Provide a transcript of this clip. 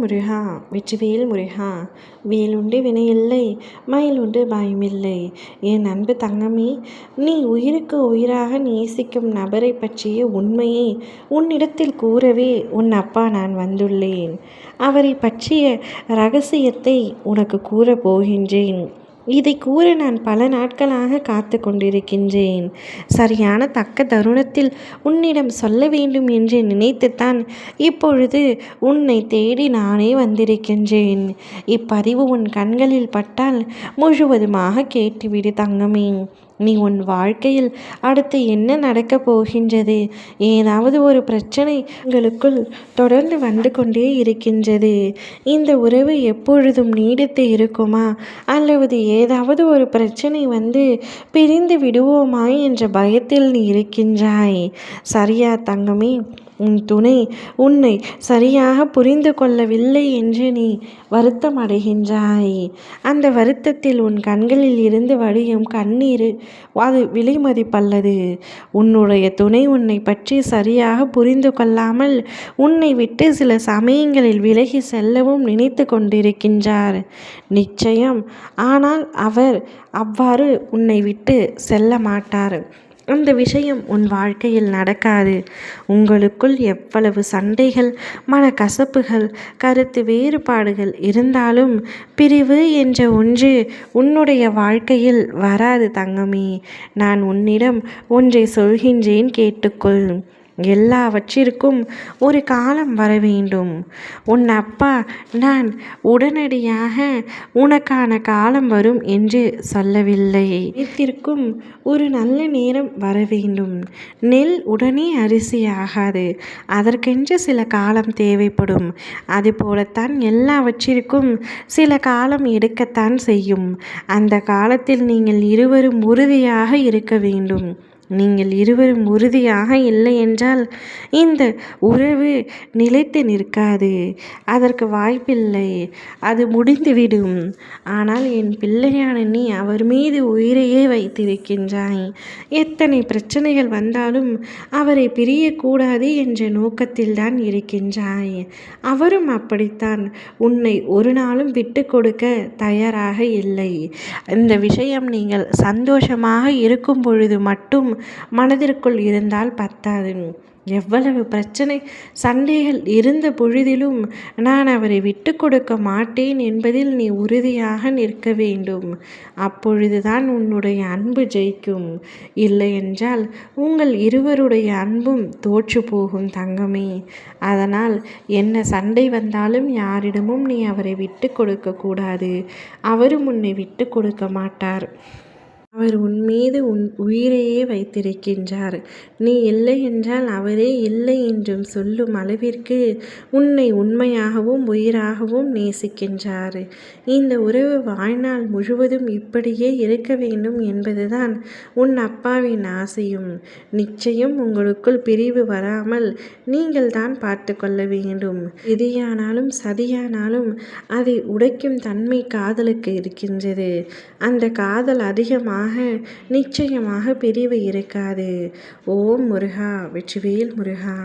முருகா வெற்றிவேல் முருகா. வேலுண்டு வினையில்லை, மயிலுண்டு பயமில்லை. என் அன்பு தங்கமே, நீ உயிருக்கு உயிராக நேசிக்கும் நபரை பற்றிய உண்மையை உன்னிடத்தில் கூறவே உன் அப்பா நான் வந்துள்ளேன். அவரை பற்றிய இரகசியத்தை உனக்கு கூறப் போகின்றேன். இதை கூற நான் பல நாட்களாக காத்து கொண்டிருக்கின்றேன். சரியான தக்க தருணத்தில் உன்னிடம் சொல்ல வேண்டும் என்று நினைத்துத்தான் இப்பொழுது உன்னை தேடி நானே வந்திருக்கின்றேன். இப்பதிவு உன் கண்களில் பட்டால் முழுவதுமாக கேட்டுவிடு தங்கமே. நீ உன் வாழ்க்கையில் அடுத்து என்ன நடக்கப் போகின்றது? ஏதாவது ஒரு பிரச்சனை உங்களுக்குள் தொடர்ந்து வந்து கொண்டே இருக்கின்றது. இந்த உறவு எப்பொழுதும் நீடித்து இருக்குமா, அல்லது ஏதாவது ஒரு பிரச்சனை வந்து பிரிந்து விடுவோமா என்ற பயத்தில் நீ இருக்கின்றாய். சரியா தங்கமே? உன் துணை உன்னை சரியாக புரிந்து கொள்ளவில்லை என்று நீ வருத்தம் அடைகின்றாய். அந்த வருத்தத்தில் உன் கண்களில் இருந்து வடியும் கண்ணீர் அது விலை மதிப்பல்லது. உன்னுடைய துணை உன்னை பற்றி சரியாக புரிந்து கொள்ளாமல் உன்னை விட்டு சில சமயங்களில் விலகி செல்லவும் நினைத்து கொண்டிருக்கின்றார். நிச்சயம். ஆனால் அவர் அவ்வாறு உன்னை விட்டு செல்ல மாட்டார். அந்த விஷயம் உன் வாழ்க்கையில் நடக்காது. உங்களுக்குள் எவ்வளவு சண்டைகள், மனக்கசப்புகள், கருத்து வேறுபாடுகள் இருந்தாலும் பிரிவு என்ற ஒன்று உன்னுடைய வாழ்க்கையில் வராது தங்கமே. நான் உன்னிடம் ஒன்றை சொல்கின்றேன், கேட்டுக்கொள். எல்லாவற்றிற்கும் ஒரு காலம் வர வேண்டும். உன் அப்பா நான் உடனடியாக உனக்கான காலம் வரும் என்று சொல்லவில்லை. அனைத்திற்கும் ஒரு நல்ல நேரம் வர வேண்டும். நெல் உடனே அரிசி ஆகாது. அதற்கென்று சில காலம் தேவைப்படும். அதுபோலத்தான் எல்லாவற்றிற்கும் சில காலம் எடுக்கத்தான் செய்யும். அந்த காலத்தில் நீங்கள் இருவரும் உறுதியாக இருக்க வேண்டும். நீங்கள் இருவரும் உறுதியாக இல்லை என்றால் இந்த உறவு நிலைத்து நிற்காது. அதற்கு வாய்ப்பில்லை. அது முடிந்துவிடும். ஆனால் என் பிள்ளையான நீ அவர் மீது உயிரையே வைத்திருக்கின்றாய். எத்தனை பிரச்சனைகள் வந்தாலும் அவரை பிரியக்கூடாது என்ற நோக்கத்தில் தான் இருக்கின்றாய். அவரும் அப்படித்தான். உன்னை ஒரு நாளும் விட்டு கொடுக்க தயாராக இல்லை. இந்த விஷயம் நீங்கள் சந்தோஷமாக இருக்கும் பொழுது மட்டும் மனதிற்குள் இருந்தால் பத்தாது. எவ்வளவு பிரச்சனை சண்டைகள் இருந்த பொழுதிலும் நான் அவரை விட்டு கொடுக்க மாட்டேன் என்பதில் நீ உறுதியாக நிற்க வேண்டும். அப்பொழுதுதான் உன்னுடைய அன்பு ஜெயிக்கும். இல்லையென்றால் உங்கள் இருவருடைய அன்பும் தோற்று போகும் தங்கமே. அதனால் என்ன சண்டை வந்தாலும் யாரிடமும் நீ அவரை விட்டு கொடுக்க கூடாது. அவரும் உன்னை விட்டு கொடுக்க மாட்டார். அவர் உன் மீது உன் உயிரையே வைத்திருக்கின்றார். நீ இல்லை என்றால் அவரே இல்லை என்றும் சொல்லும் அளவிற்கு உன்னை உண்மையாகவும் உயிராகவும் நேசிக்கின்றார். இந்த உறவு வாழ்நாள் முழுவதும் இப்படியே இருக்க வேண்டும் என்பதுதான் உன் அப்பாவின் ஆசையும். நிச்சயம் உங்களுக்குள் பிரிவு வராமல் நீங்கள் தான் பார்த்து கொள்ள வேண்டும். எதியானாலும் சதியானாலும் அதை உடைக்கும் தன்மை காதலுக்கு இருக்கின்றது. அந்த காதல் அதிகமாக நிச்சயமாக பிரிவு இருக்காது. ஓம் முருகா வெற்றிவேல் முருகா.